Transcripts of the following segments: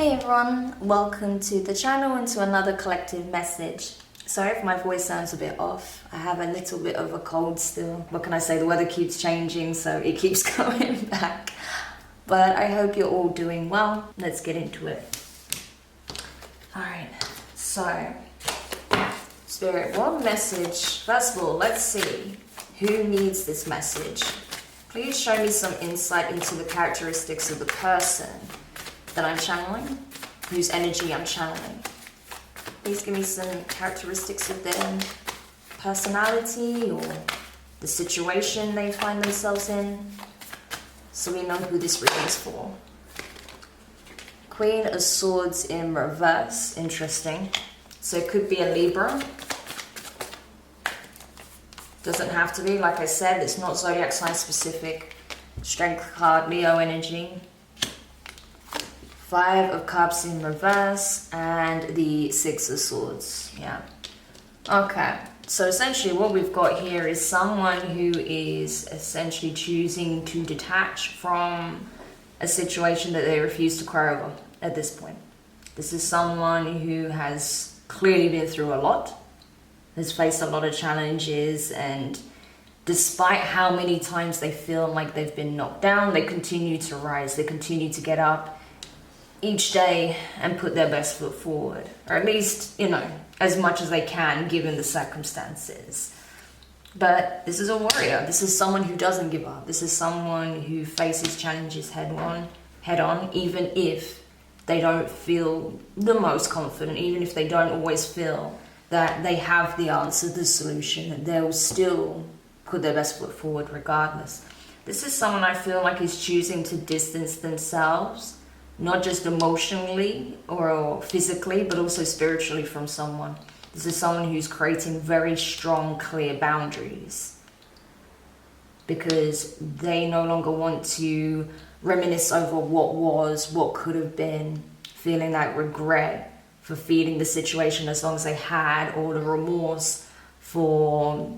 Hey everyone, welcome to the channel and to another collective message. Sorry if my voice sounds a bit off. I have a little bit of a cold still. What can I say? The weather keeps changing, so it keeps coming back. But I hope you're all doing well. Let's get into it. Alright, so Spirit, what message? First of all, let's see who needs this message. Please show me some insight into the characteristics of the person that I'm channeling, whose energy I'm channeling. Please give me some characteristics of their personality or the situation they find themselves in, so we know who this reading's for. Queen of Swords in reverse, interesting. So it could be a Libra. Doesn't have to be, like I said, it's not zodiac sign specific. Strength card, Leo energy. Five of Cups in reverse and the Six of Swords. Yeah. Okay. So essentially what we've got here is someone who is essentially choosing to detach from a situation that they refuse to cry over at this point. This is someone who has clearly been through a lot, has faced a lot of challenges, and despite how many times they feel like they've been knocked down, they continue to rise, they continue to get up each day and put their best foot forward, or at least, you know, as much as they can given the circumstances. But this is a warrior. This is someone who doesn't give up. This is someone who faces challenges head on, even if they don't feel the most confident, even if they don't always feel that they have the answer, the solution, they'll still put their best foot forward regardless. This is someone I feel like is choosing to distance themselves, not just emotionally or physically, but also spiritually from someone. This is someone who's creating very strong, clear boundaries because they no longer want to reminisce over what was, what could have been, feeling that regret for feeding the situation as long as they had, or the remorse for,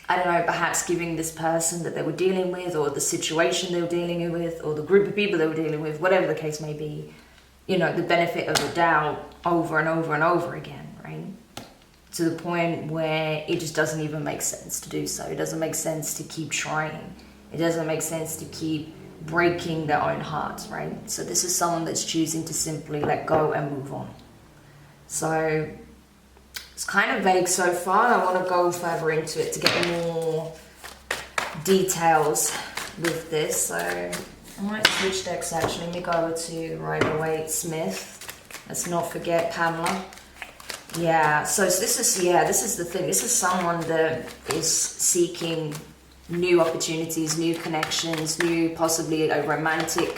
I don't know, perhaps giving this person that they were dealing with, or the situation they were dealing with, or the group of people they were dealing with, whatever the case may be, you know, the benefit of the doubt over and over and over again, right? To the point where it just doesn't even make sense to do so. It doesn't make sense to keep trying. It doesn't make sense to keep breaking their own hearts, right? So this is someone that's choosing to simply let go and move on. So it's kind of vague so far. I want to go further into it to get more details with this. So I might switch decks actually. Let me go over to Waite Smith. Let's not forget Pamela. Yeah, so this is the thing. This is someone that is seeking new opportunities, new connections, new, possibly a romantic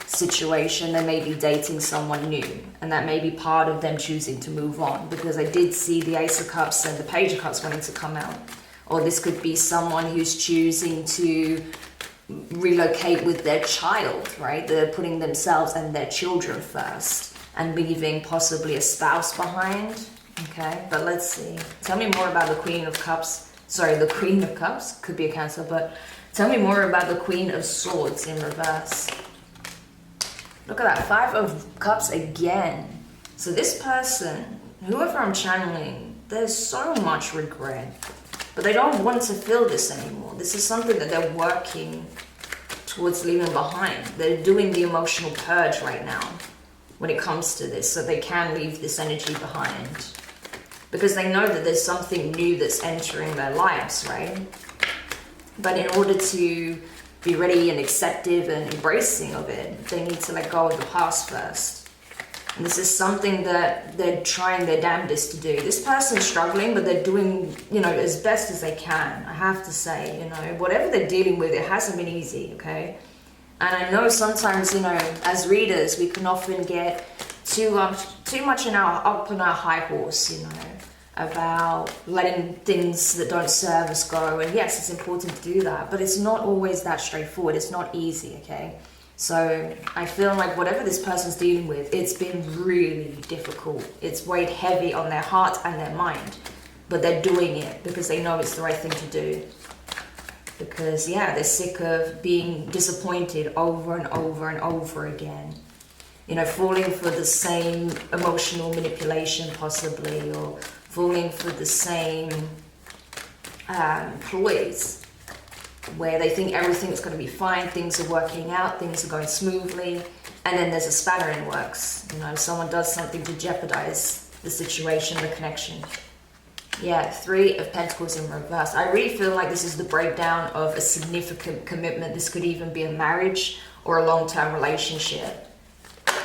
situation. They may be dating someone new, and that may be part of them choosing to move on, because I did see the Ace of Cups and the Page of Cups wanting to come out. Or this could be someone who's choosing to relocate with their child, right? They're putting themselves and their children first and leaving possibly a spouse behind. Okay, but let's see. Tell me more about the Queen of Cups. Sorry, the Queen of Cups, could be a Cancer, but tell me more about the Queen of Swords in reverse. Look at that, Five of Cups again. So this person, whoever I'm channeling, there's so much regret, but they don't want to feel this anymore. This is something that they're working towards leaving behind. They're doing the emotional purge right now when it comes to this, so they can leave this energy behind, because they know that there's something new that's entering their lives, right? But in order to be ready and acceptive and embracing of it, they need to let go of the past first. And this is something that they're trying their damnedest to do. This person's struggling, but they're doing, you know, as best as they can. I have to say, you know, whatever they're dealing with, it hasn't been easy, okay? And I know sometimes, you know, as readers, we can often get too much up on our high horse, you know, about letting things that don't serve us go. And yes, it's important to do that, but it's not always that straightforward. It's not easy, okay? So I feel like whatever this person's dealing with, it's been really difficult. It's weighed heavy on their heart and their mind, but they're doing it because they know it's the right thing to do. Because yeah, they're sick of being disappointed over and over and over again. You know, falling for the same emotional manipulation possibly, or falling for the same ploys where they think everything's going to be fine, things are working out, things are going smoothly, and then there's a spanner in works. You know, someone does something to jeopardize the situation, the connection. Yeah, 3 of Pentacles in reverse. I really feel like this is the breakdown of a significant commitment. This could even be a marriage or a long-term relationship.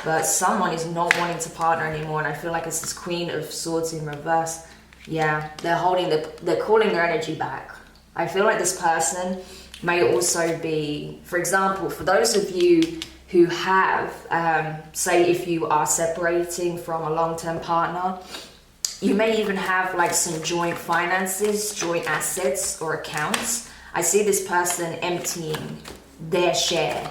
But someone is not wanting to partner anymore, and I feel like it's this Queen of Swords in reverse. Yeah, they're calling their energy back. I feel like this person may also be, for example, for those of you who have, say if you are separating from a long-term partner, you may even have like some joint finances, joint assets or accounts. I see this person emptying their share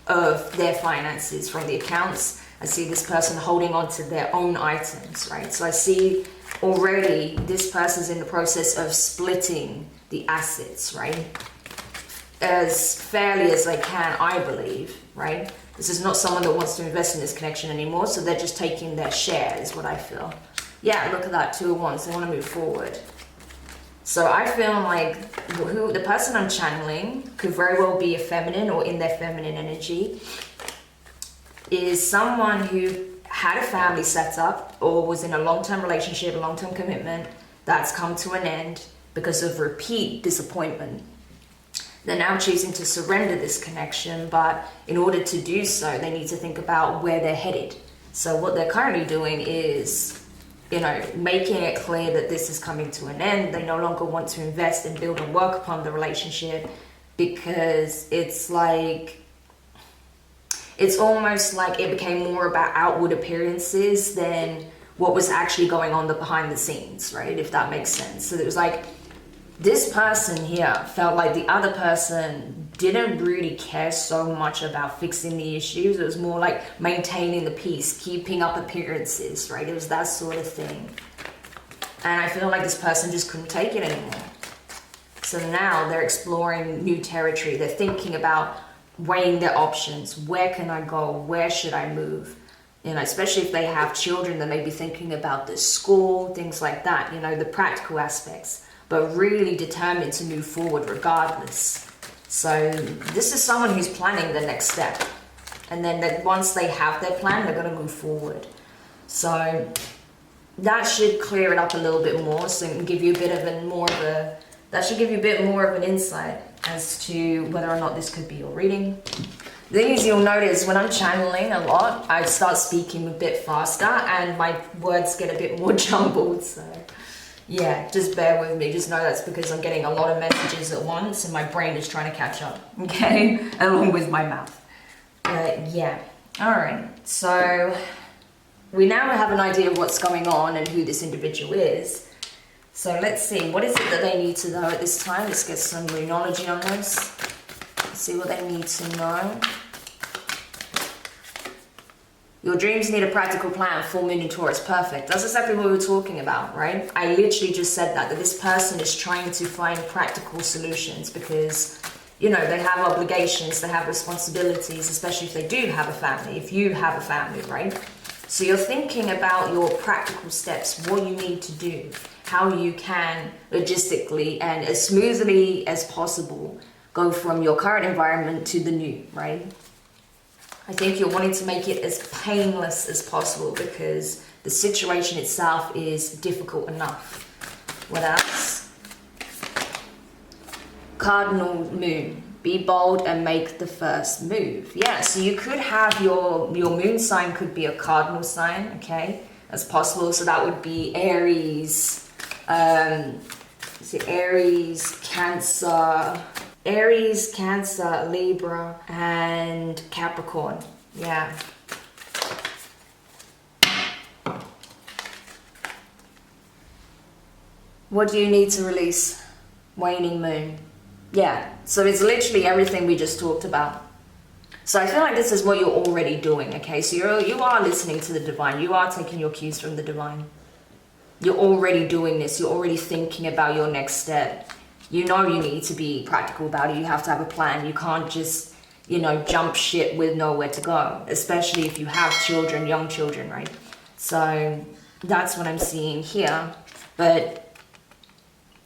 of their finances from the accounts. I see this person holding on to their own items, right? So I see already this person's in the process of splitting the assets, right? As fairly as they can, I believe, right? This is not someone that wants to invest in this connection anymore, so they're just taking their share, is what I feel. Yeah, look at that, 2 of Wands, they want to move forward. So I feel like the person I'm channeling could very well be a feminine or in their feminine energy, is someone who had a family set up or was in a long-term relationship, a long-term commitment that's come to an end because of repeat disappointment. They're now choosing to surrender this connection, but in order to do so, they need to think about where they're headed. So what they're currently doing is, you know, making it clear that this is coming to an end. They no longer want to invest and build and work upon the relationship, because it's like, it's almost like it became more about outward appearances than what was actually going on behind the scenes, right? If that makes sense. So it was like, this person here felt like the other person didn't really care so much about fixing the issues. It was more like maintaining the peace, keeping up appearances, right? It was that sort of thing. And I feel like this person just couldn't take it anymore. So now they're exploring new territory. They're thinking about weighing their options. Where can I go? Where should I move? You know, especially if they have children, they may be thinking about the school, things like that, you know, the practical aspects, but really determined to move forward regardless. So this is someone who's planning the next step. And then that once they have their plan, they're going to move forward. So that should clear it up a little bit more. So it can give you a bit of that should give you a bit more of an insight as to whether or not this could be your reading. The thing is, you'll notice when I'm channeling a lot, I start speaking a bit faster and my words get a bit more jumbled. So yeah, just bear with me. Just know that's because I'm getting a lot of messages at once and my brain is trying to catch up, okay? Along with my mouth. Yeah, all right. So we now have an idea of what's going on and who this individual is. So let's see, what is it that they need to know at this time? Let's get some moonology on this. See what they need to know. Your dreams need a practical plan. Full moon in Taurus. Perfect. That's exactly what we were talking about, right? I literally just said that this person is trying to find practical solutions because, you know, they have obligations, they have responsibilities, especially if they do have a family, if you have a family, right? So you're thinking about your practical steps, what you need to do, how you can logistically and as smoothly as possible go from your current environment to the new, right? I think you're wanting to make it as painless as possible because the situation itself is difficult enough. What else? Cardinal moon. Be bold and make the first move. Yeah, so you could have your moon sign could be a cardinal sign, okay? That's possible. So that would be Aries, Aries, Cancer, Libra, and Capricorn. Yeah. What do you need to release? Waning moon. Yeah, so it's literally everything we just talked about. So I feel like this is what you're already doing, okay? So you are listening to the divine. You are taking your cues from the divine. You're already doing this. You're already thinking about your next step. You know you need to be practical about it. You have to have a plan. You can't just you know, jump ship with nowhere to go, especially if you have children, young children, right? So that's what I'm seeing here. But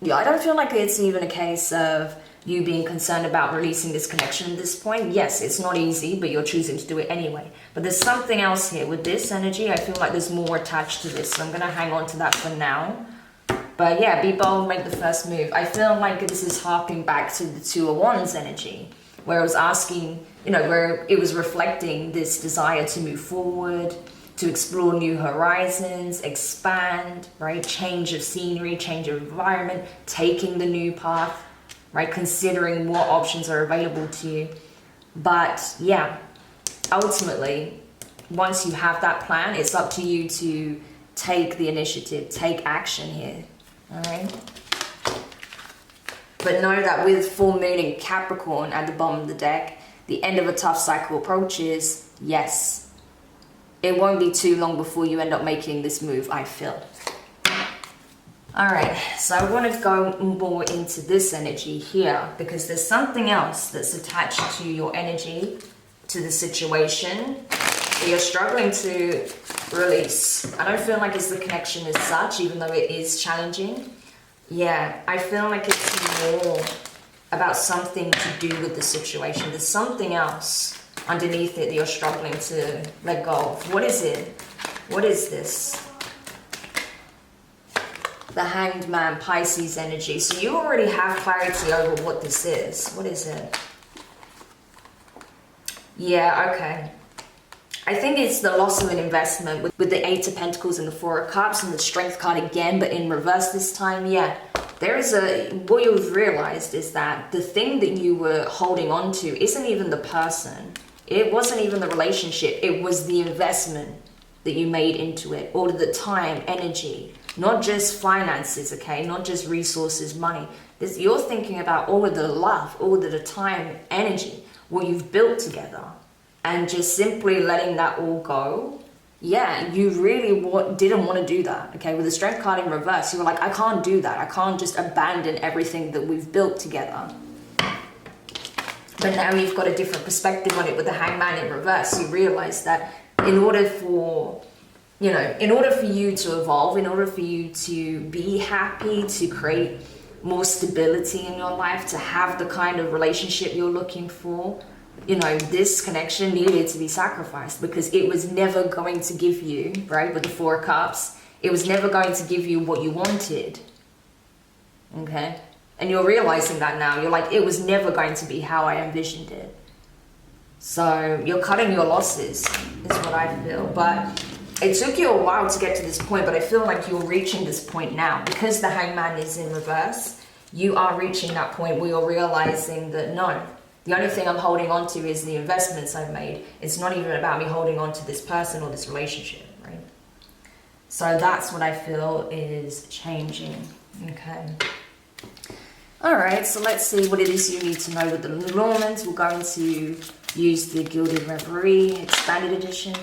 yeah, I don't feel like it's even a case of you being concerned about releasing this connection at this point. Yes, it's not easy, but you're choosing to do it anyway. But there's something else here with this energy. I feel like there's more attached to this, so I'm going to hang on to that for now. But yeah, be bold, make the first move. I feel like this is harking back to the Two of Wands energy, where it was asking, you know, where it was reflecting this desire to move forward, to explore new horizons, expand, right? Change of scenery, change of environment, taking the new path, right? Considering what options are available to you. But yeah, ultimately, once you have that plan, it's up to you to take the initiative, take action here, all right? But know that with full moon in Capricorn at the bottom of the deck, the end of a tough cycle approaches. Yes, it won't be too long before you end up making this move, I feel. All right, so I want to go more into this energy here because there's something else that's attached to your energy, to the situation that you're struggling to release. I don't feel like it's the connection as such, even though it is challenging. Yeah, I feel like it's more about something to do with the situation. There's something else underneath it that you're struggling to let go of. What is it? What is this? The Hanged Man, Pisces energy. So you already have clarity over what this is. What is it? Yeah, okay. I think it's the loss of an investment with the Eight of Pentacles and the Four of Cups and the Strength card again, but in reverse this time. Yeah, there is what you've realized is that the thing that you were holding on to isn't even the person. It wasn't even the relationship. It was the investment that you made into it, all of the time, energy, not just finances, okay? Not just resources, money. You're thinking about all of the love, all of the time, energy, what you've built together. And just simply letting that all go, yeah, you really didn't want to do that, okay? With the Strength card in reverse, you were like, I can't do that. I can't just abandon everything that we've built together. But now you've got a different perspective on it with the Hangman in reverse. You realize that in order for you to evolve, in order for you to be happy, to create more stability in your life, to have the kind of relationship you're looking for, you know, this connection needed to be sacrificed because it was never going to give you, right, with the Four of Cups, it was never going to give you what you wanted, okay? And you're realizing that now. You're like, it was never going to be how I envisioned it. So you're cutting your losses, is what I feel. But it took you a while to get to this point, but I feel like you're reaching this point now. Because the Hangman is in reverse, you are reaching that point where you're realizing that no, the only thing I'm holding on to is the investments I've made. It's not even about me holding on to this person or this relationship, right? So that's what I feel is changing, okay? All right, so let's see what it is you need to know with the Lenormand. We're going to use the Gilded Reverie Expanded Edition.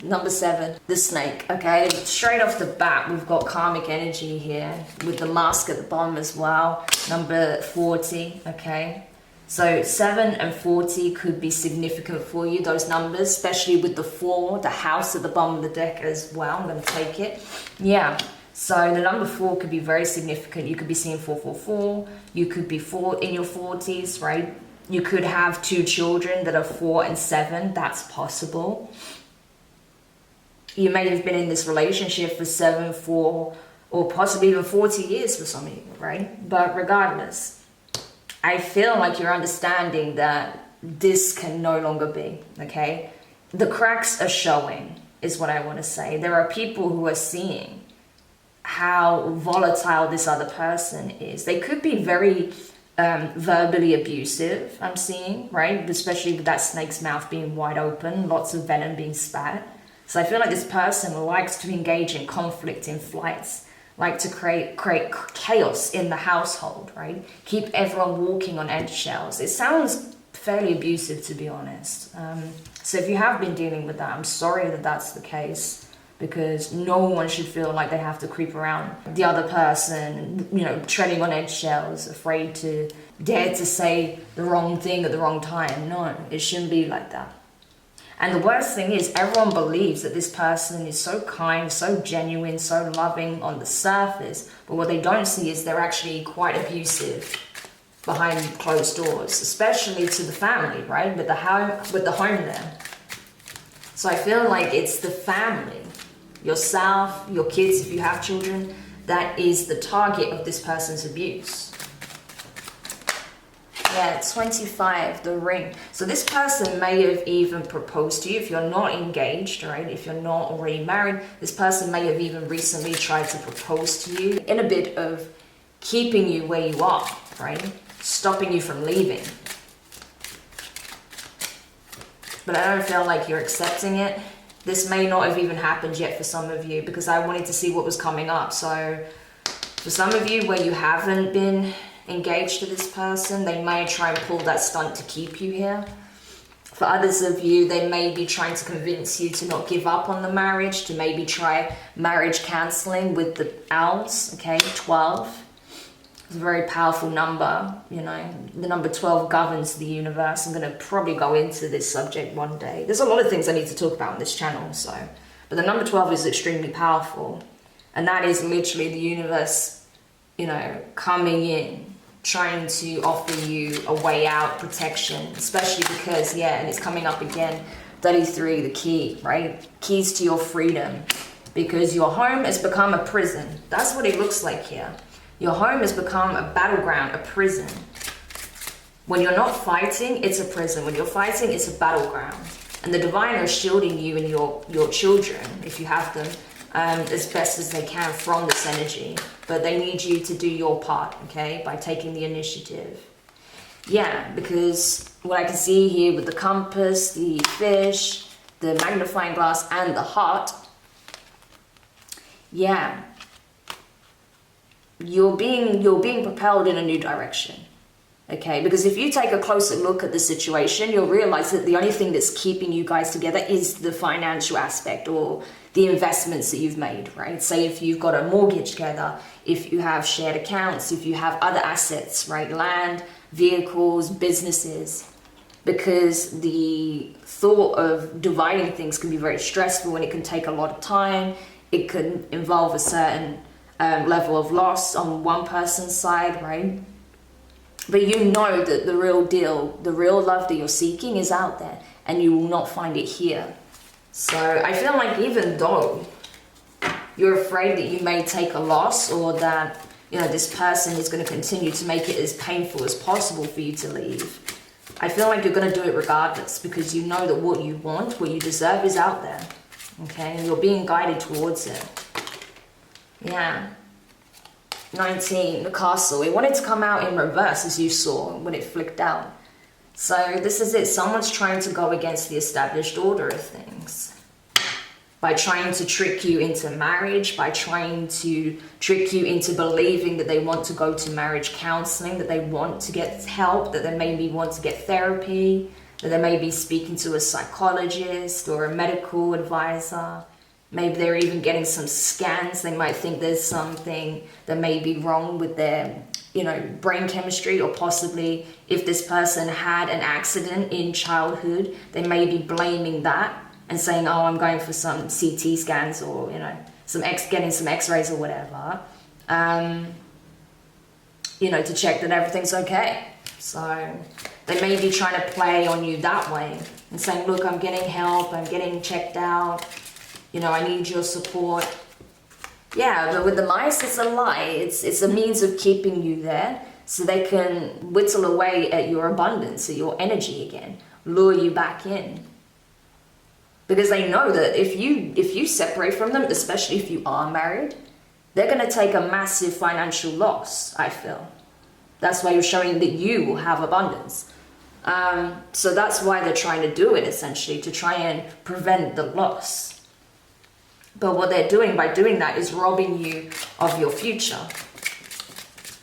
Number 7, the snake, okay? Straight off the bat, we've got karmic energy here with the mask at the bottom as well. Number 40, okay? So 7 and 40 could be significant for you, those numbers, especially with the 4, the house at the bottom of the deck as well. I'm going to take it. Yeah. So the number 4 could be very significant. You could be seeing 444. You could be in your 40s, right? You could have 2 children that are 4 and 7. That's possible. You may have been in this relationship for 7, 4, or possibly even 40 years for some of you, right? But regardless, I feel like you're understanding that this can no longer be, okay? The cracks are showing, is what I want to say. There are people who are seeing how volatile this other person is. They could be very verbally abusive, I'm seeing, right? Especially with that snake's mouth being wide open, lots of venom being spat. So I feel like this person likes to engage in conflict in flights, like to create chaos in the household, right? Keep everyone walking on eggshells. It sounds fairly abusive, to be honest. So if you have been dealing with that, I'm sorry that that's the case, because no one should feel like they have to creep around the other person, you know, treading on eggshells, afraid to dare to say the wrong thing at the wrong time. No, it shouldn't be like that. And the worst thing is, everyone believes that this person is so kind, so genuine, so loving on the surface, but what they don't see is they're actually quite abusive behind closed doors, especially to the family, right? With the home there. So I feel like it's the family, yourself, your kids if you have children, that is the target of this person's abuse. Yeah, 25, the ring. So this person may have even proposed to you if you're not engaged, right? If you're not already married, this person may have even recently tried to propose to you in a bit of keeping you where you are, right? Stopping you from leaving. But I don't feel like you're accepting it. This may not have even happened yet for some of you, because I wanted to see what was coming up. So for some of you where you haven't been engaged to this person, they may try and pull that stunt to keep you here. For others of you, they may be trying to convince you to not give up on the marriage, to maybe try marriage counseling with the owls, okay, 12. It's a very powerful number, you know. The number 12 governs the universe. I'm going to probably go into this subject one day. There's a lot of things I need to talk about on this channel, so. But the number 12 is extremely powerful. And that is literally the universe, you know, coming in, trying to offer you a way out, protection, especially because, yeah, and it's coming up again, 33, the key, right? Keys to your freedom, because your home has become a prison. That's what it looks like here. Your home has become a battleground, a prison. When you're not fighting, it's a prison. When you're fighting, it's a battleground. And the divine are shielding you and your children, if you have them, as best as they can from this energy. But they need you to do your part, okay, by taking the initiative. Yeah, because what I can see here with the compass, the fish, the magnifying glass, and the heart, yeah, you're being propelled in a new direction. Okay, because if you take a closer look at the situation, you'll realize that the only thing that's keeping you guys together is the financial aspect, or the investments that you've made, right? Say if you've got a mortgage together, if you have shared accounts, if you have other assets, right? Land, vehicles, businesses. Because the thought of dividing things can be very stressful, and it can take a lot of time. It can involve a certain level of loss on one person's side, right? But you know that the real deal, the real love that you're seeking is out there, and you will not find it here. So I feel like even though you're afraid that you may take a loss, or that, you know, this person is going to continue to make it as painful as possible for you to leave, I feel like you're going to do it regardless, because you know that what you want, what you deserve is out there. Okay, and you're being guided towards it. Yeah. 19, the castle. It wanted to come out in reverse, as you saw when it flicked out. So this is it. Someone's trying to go against the established order of things. By trying to trick you into marriage, by trying to trick you into believing that they want to go to marriage counseling, that they want to get help, that they maybe want to get therapy, that they may be speaking to a psychologist or a medical advisor. Maybe they're even getting some scans. They might think there's something that may be wrong with their, you know, brain chemistry, or possibly if this person had an accident in childhood, they may be blaming that and saying, oh, I'm going for some CT scans, or, you know, getting some x-rays or whatever, you know, to check that everything's okay. So they may be trying to play on you that way and saying, look, I'm getting help, I'm getting checked out, you know, I need your support. Yeah, but with the mice, it's a lie. It's a means of keeping you there so they can whittle away at your abundance, at your energy again, lure you back in. Because they know that if you separate from them, especially if you are married, they're going to take a massive financial loss, I feel. That's why you're showing that you will have abundance. So that's why they're trying to do it, essentially, to try and prevent the loss. But what they're doing by doing that is robbing you of your future.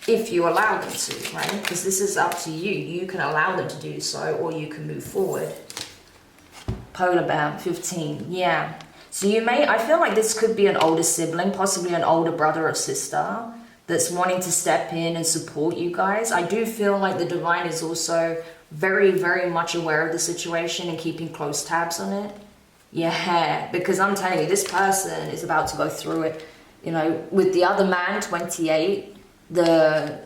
If you allow them to, right? Because this is up to you. You can allow them to do so, or you can move forward. Polar bear, 15, yeah. So you may, I feel like this could be an older sibling, possibly an older brother or sister, that's wanting to step in and support you guys. I do feel like the divine is also very, very much aware of the situation and keeping close tabs on it. Yeah, because I'm telling you, this person is about to go through it. You know, with the other man, 28, the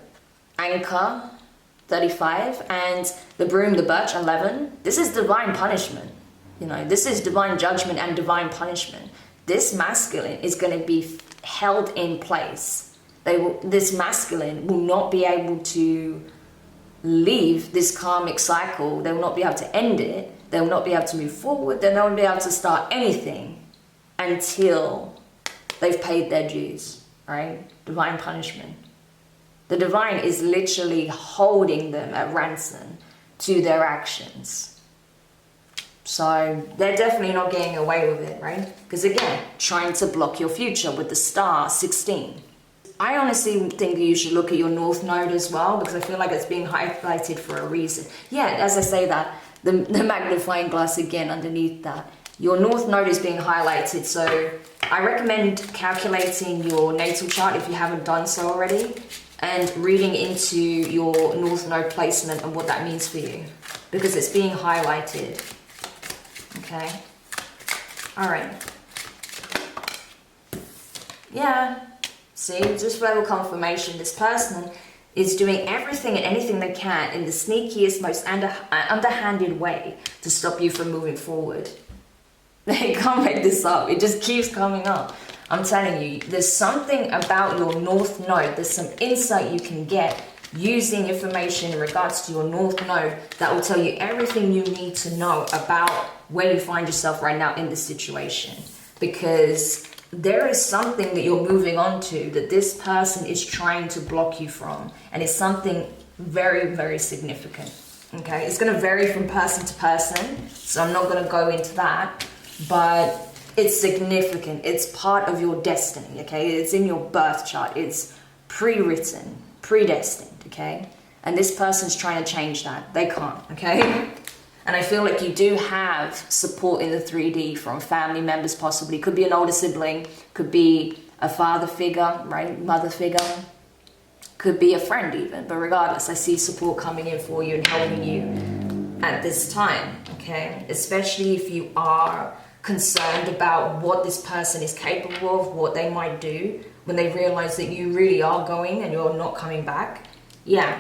anchor, 35, and the broom, the birch, 11. This is divine punishment. You know, this is divine judgment and divine punishment. This masculine is going to be held in place. This masculine will not be able to leave this karmic cycle. They will not be able to end it. They will not be able to move forward. They won't be able to start anything until they've paid their dues, right? Divine punishment. The divine is literally holding them at ransom to their actions. So they're definitely not getting away with it, right? Because again, trying to block your future with the star 16. I honestly think you should look at your north node as well, because I feel like it's being highlighted for a reason. Yeah, as I say that, the magnifying glass again underneath that. Your north node is being highlighted, so I recommend calculating your natal chart if you haven't done so already, and reading into your north node placement and what that means for you, because it's being highlighted. Okay. All right. Yeah. See, just verbal confirmation. This person is doing everything and anything they can in the sneakiest, most underhanded way to stop you from moving forward. They can't make this up. It just keeps coming up. I'm telling you, there's something about your north node. There's some insight you can get using information in regards to your north node that will tell you everything you need to know about where you find yourself right now in this situation. Because there is something that you're moving on to that this person is trying to block you from. And it's something very, very significant. Okay, it's going to vary from person to person, so I'm not going to go into that. But it's significant. It's part of your destiny, okay? It's in your birth chart. It's pre-written, predestined, okay? And this person's trying to change that. They can't, okay? And I feel like you do have support in the 3D from family members possibly. Could be an older sibling, could be a father figure, right? Mother figure. Could be a friend even. But regardless, I see support coming in for you and helping you at this time, okay? Especially if you are concerned about what this person is capable of, what they might do when they realize that you really are going and you're not coming back. Yeah,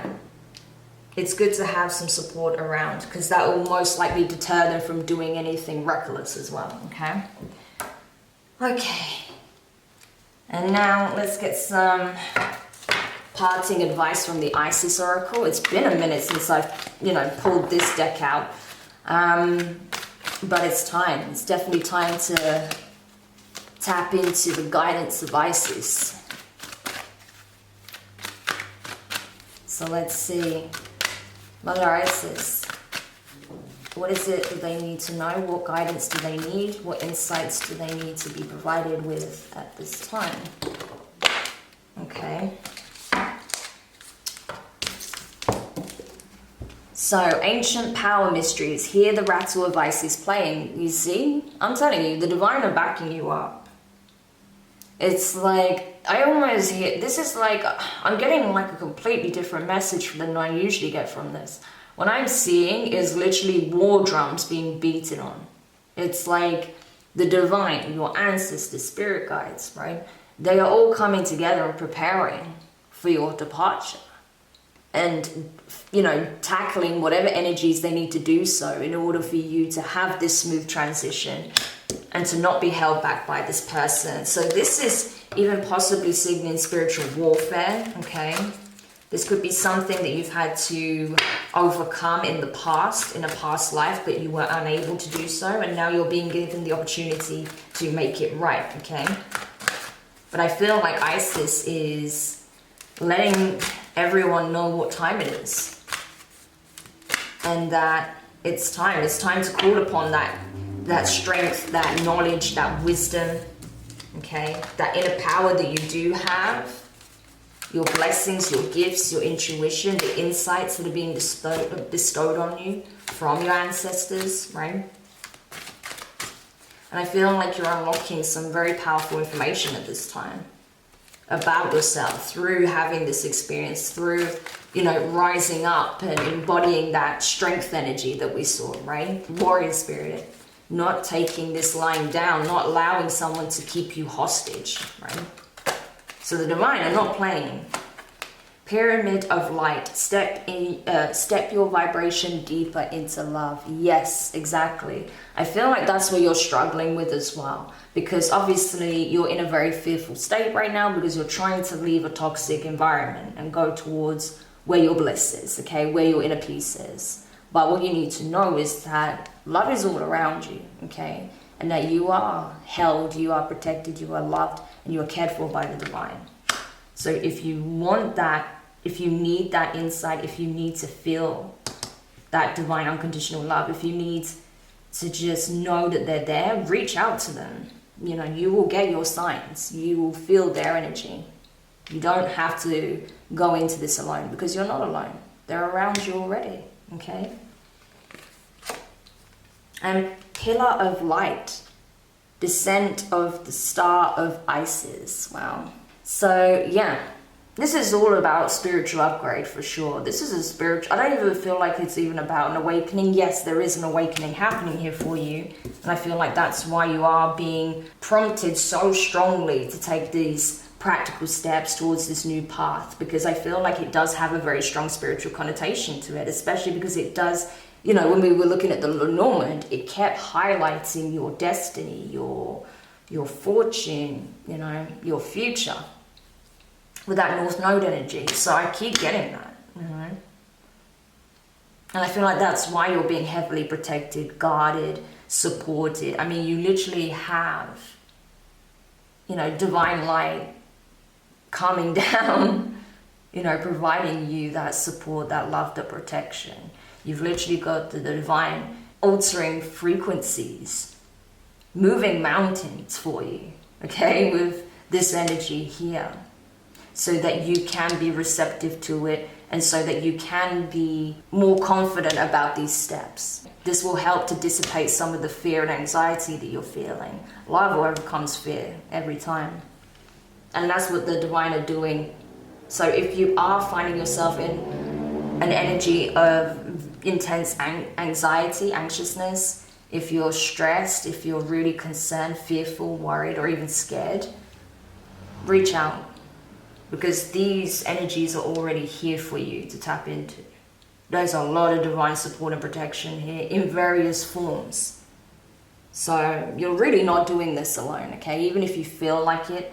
it's good to have some support around, because that will most likely deter them from doing anything reckless as well, okay? Okay, and now let's get some parting advice from the Isis Oracle. It's been a minute since I've, pulled this deck out. But it's time. It's definitely time to tap into the guidance of Isis. So let's see. Mother Isis, what is it that they need to know? What guidance do they need? What insights do they need to be provided with at this time? Okay. So, ancient power mysteries. Hear the rattle of Isis playing. You see? I'm telling you, the divine are backing you up. It's like, I almost hear, this is like, I'm getting like a completely different message than I usually get from this. What I'm seeing is literally war drums being beaten on. It's like the divine, your ancestors, spirit guides, right? They are all coming together and preparing for your departure. And, tackling whatever energies they need to do so in order for you to have this smooth transition and to not be held back by this person. So this is even possibly signaling spiritual warfare, okay? This could be something that you've had to overcome in the past, in a past life, but you were unable to do so, and now you're being given the opportunity to make it right, okay? But I feel like Isis is letting everyone know what time it is. And that it's time to call upon that strength, that knowledge, that wisdom, okay? That inner power that you do have, your blessings, your gifts, your intuition, the insights that are being bestowed on you from your ancestors, right? And I feel like you're unlocking some very powerful information at this time. about yourself through having this experience, through, you know, rising up and embodying that strength energy that we saw, right? Warrior spirit, not taking this lying down, not allowing someone to keep you hostage, right? So the divine are not playing. Pyramid of light, step your vibration deeper into love. Yes, exactly. I feel like that's what you're struggling with as well, because obviously you're in a very fearful state right now because you're trying to leave a toxic environment and go towards where your bliss is, okay, where your inner peace is. But what you need to know is that love is all around you, okay, and that you are held, you are protected, you are loved, and you are cared for by the divine. So if you want that, if you need that insight, if you need to feel that divine unconditional love, if you need to just know that they're there, reach out to them. You know, you will get your signs. You will feel their energy. You don't have to go into this alone because you're not alone. They're around you already, okay? And pillar of light, descent of the star of Isis. Wow. So, yeah. This is all about spiritual upgrade for sure. This is a spiritual, I don't even feel like it's even about an awakening. Yes, there is an awakening happening here for you. And I feel like that's why you are being prompted so strongly to take these practical steps towards this new path. Because I feel like it does have a very strong spiritual connotation to it, especially because it does, you know, when we were looking at the Lenormand, it kept highlighting your destiny, your fortune, you know, your future. With that North Node energy. So I keep getting that, you know. And I feel like that's why you're being heavily protected, guarded, supported. I mean, you literally have, you know, divine light coming down, you know, providing you that support, that love, that protection. You've literally got the divine altering frequencies, moving mountains for you, okay, with this energy here. So that you can be receptive to it and so that you can be more confident about these steps. This will help to dissipate some of the fear and anxiety that you're feeling. Love overcomes fear every time. And that's what the divine are doing. So if you are finding yourself in an energy of intense anxiety, anxiousness, if you're stressed, if you're really concerned, fearful, worried, or even scared, reach out. Because these energies are already here for you to tap into. There's a lot of divine support and protection here in various forms. So you're really not doing this alone, okay? Even if you feel like it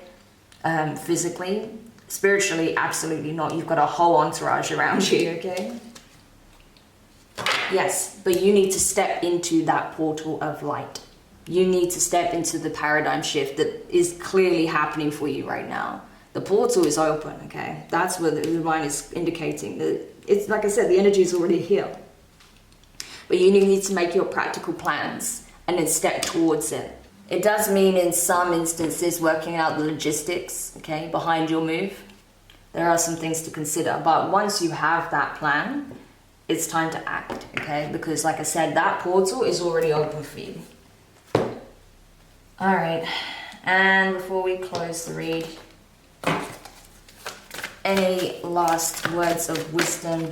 physically, spiritually, absolutely not. You've got a whole entourage around you, okay? Yes, but you need to step into that portal of light. You need to step into the paradigm shift that is clearly happening for you right now. The portal is open, okay? That's what the divine is indicating. That it's like I said, the energy is already here. But you need to make your practical plans and then step towards it. It does mean in some instances working out the logistics, okay, behind your move. There are some things to consider. But once you have that plan, it's time to act, okay? Because like I said, that portal is already open for you. All right. And before we close the read, any last words of wisdom?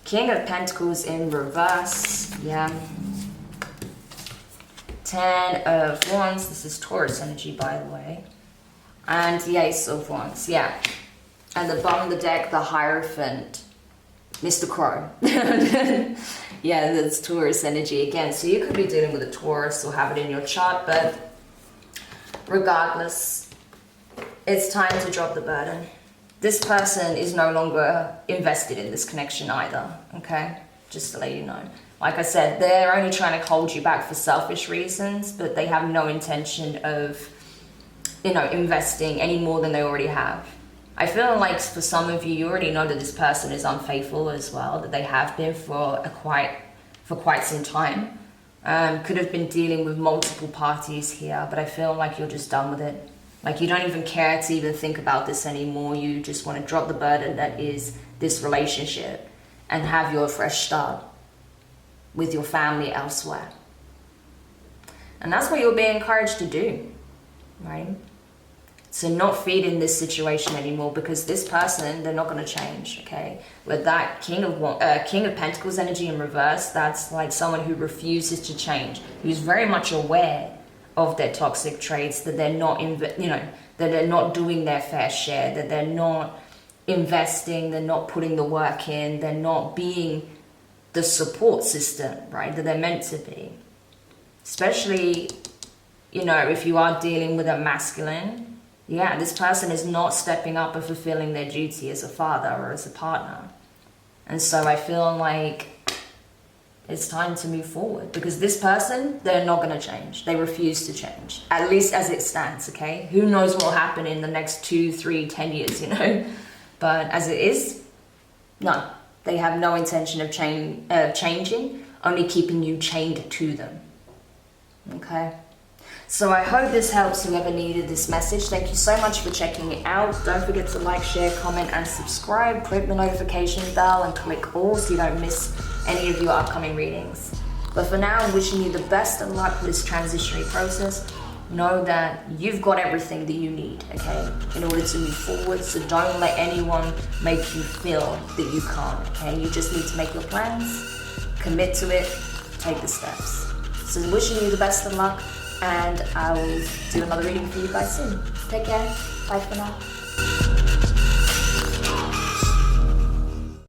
King of Pentacles in reverse, yeah. 10 of Wands, this is Taurus energy by the way. And the Ace of Wands, yeah. And the bottom of the deck, the Hierophant, Mr. Crow. Yeah, that's Taurus energy again. So you could be dealing with a Taurus or have it in your chart, but regardless, it's time to drop the burden. This person is no longer invested in this connection either, okay? Just to let you know. Like I said, they're only trying to hold you back for selfish reasons, but they have no intention of, you know, investing any more than they already have. I feel like for some of you, you already know that this person is unfaithful as well, that they have been for quite some time. Could have been dealing with multiple parties here, but I feel like you're just done with it. Like you don't even care to even think about this anymore. You just want to drop the burden that is this relationship and have your fresh start with your family elsewhere. And that's what you're being encouraged to do, right? to not feed in this situation anymore, because this person, they're not going to change, okay? With that King of Pentacles energy in reverse, that's like someone who refuses to change, who's very much aware of their toxic traits, that they're not, that they're not doing their fair share, that they're not investing, they're not putting the work in, they're not being the support system, right, that they're meant to be. Especially, if you are dealing with a masculine, yeah, this person is not stepping up and fulfilling their duty as a father or as a partner. And so I feel like it's time to move forward, because this person, they're not going to change. They refuse to change, at least as it stands, okay? Who knows what will happen in the next 2, 3, 10 years, But as it is, no. They have no intention of changing, only keeping you chained to them, okay? So I hope this helps whoever needed this message. Thank you so much for checking it out. Don't forget to like, share, comment, and subscribe. Click the notification bell and click all so you don't miss any of your upcoming readings. But for now, I'm wishing you the best of luck with this transitionary process. Know that you've got everything that you need, okay, in order to move forward. So don't let anyone make you feel that you can't, okay? You just need to make your plans, commit to it, take the steps. So wishing you the best of luck, and I will do another reading for you guys soon. Take care. Bye for now.